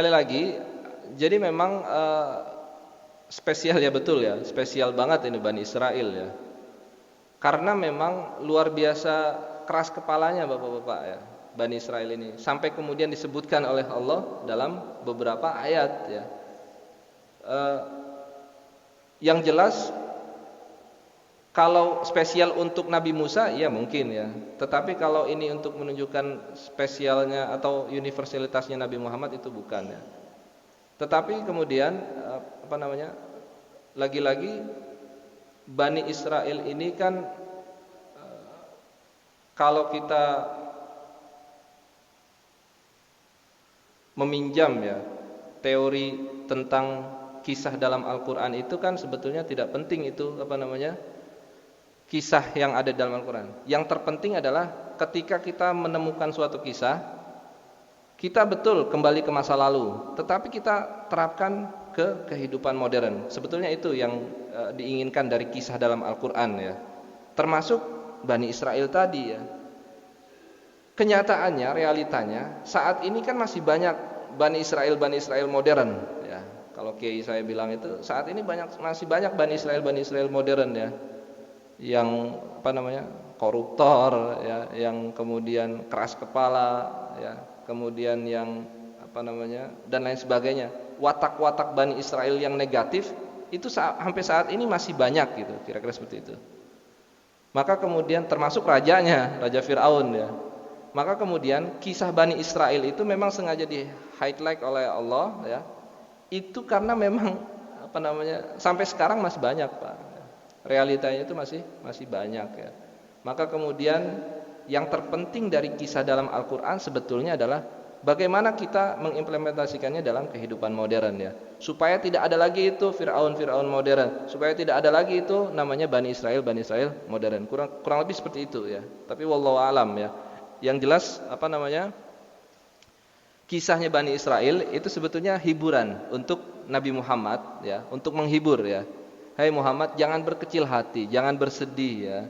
Sekali lagi, jadi memang spesial ya, betul ya, spesial banget ini Bani Israel ya. Karena memang luar biasa keras kepalanya Bapak-bapak ya, Bani Israel ini. Sampai kemudian disebutkan oleh Allah dalam beberapa ayat ya. Yang jelas kalau spesial untuk Nabi Musa ya mungkin ya. Tetapi kalau ini untuk menunjukkan spesialnya atau universalitasnya Nabi Muhammad itu bukan ya. Tetapi kemudian lagi-lagi Bani Israel ini kan kalau kita meminjam ya teori tentang kisah dalam Al-Qur'an itu kan sebetulnya tidak penting itu kisah yang ada dalam Al-Qur'an. Yang terpenting adalah ketika kita menemukan suatu kisah, kita betul kembali ke masa lalu, tetapi kita terapkan ke kehidupan modern. Sebetulnya itu yang diinginkan dari kisah dalam Al-Qur'an ya. Termasuk Bani Israel tadi ya. Kenyataannya, realitanya saat ini kan masih banyak Bani Israel modern ya. Kalau kiai saya bilang itu saat ini masih banyak Bani Israel modern ya. Yang koruptor ya, yang kemudian keras kepala ya, kemudian yang dan lain sebagainya. Watak-watak Bani Israel yang negatif itu sampai saat ini masih banyak gitu, kira-kira seperti itu. Maka kemudian termasuk rajanya, Raja Fir'aun ya. Maka kemudian kisah Bani Israel itu memang sengaja di highlight oleh Allah ya. Itu karena memang sampai sekarang masih banyak, Pak. Realitanya itu masih banyak ya. Maka kemudian yang terpenting dari kisah dalam Al-Qur'an sebetulnya adalah bagaimana kita mengimplementasikannya dalam kehidupan modern ya. Supaya tidak ada lagi itu Fir'aun modern, supaya tidak ada lagi itu namanya Bani Israel modern. Kurang lebih seperti itu ya. Tapi wallahu alam ya. Yang jelas kisahnya Bani Israel itu sebetulnya hiburan untuk Nabi Muhammad ya, untuk menghibur ya. Hai Muhammad, jangan berkecil hati, jangan bersedih ya.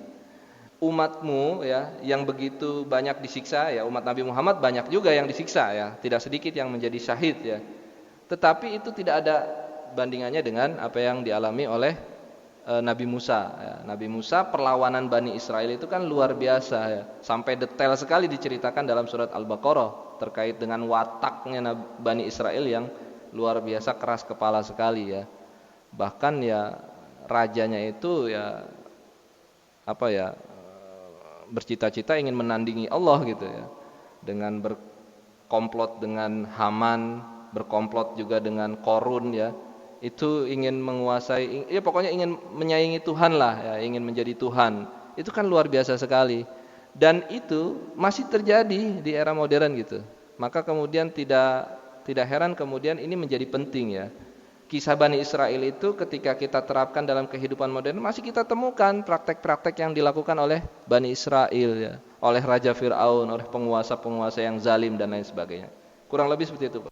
Umatmu ya yang begitu banyak disiksa ya, umat Nabi Muhammad banyak juga yang disiksa ya, tidak sedikit yang menjadi syahid ya. Tetapi itu tidak ada bandingannya dengan apa yang dialami oleh Nabi Musa ya. Nabi Musa perlawanan Bani Israel itu kan luar biasa ya. Sampai detail sekali diceritakan dalam surat Al-Baqarah terkait dengan wataknya Bani Israel yang luar biasa keras kepala sekali ya. Bahkan ya rajanya itu ya bercita-cita ingin menandingi Allah gitu ya, dengan berkomplot dengan Haman, berkomplot juga dengan Korun ya, itu ingin menguasai, ya pokoknya ingin menyaingi Tuhan lah ya, ingin menjadi Tuhan. Itu kan luar biasa sekali, dan itu masih terjadi di era modern gitu. Maka kemudian tidak heran kemudian ini menjadi penting ya. Kisah Bani Israel itu ketika kita terapkan dalam kehidupan modern masih kita temukan praktek-praktek yang dilakukan oleh Bani Israel ya, oleh Raja Fir'aun, oleh penguasa-penguasa yang zalim dan lain sebagainya. Kurang lebih seperti itu, Pak.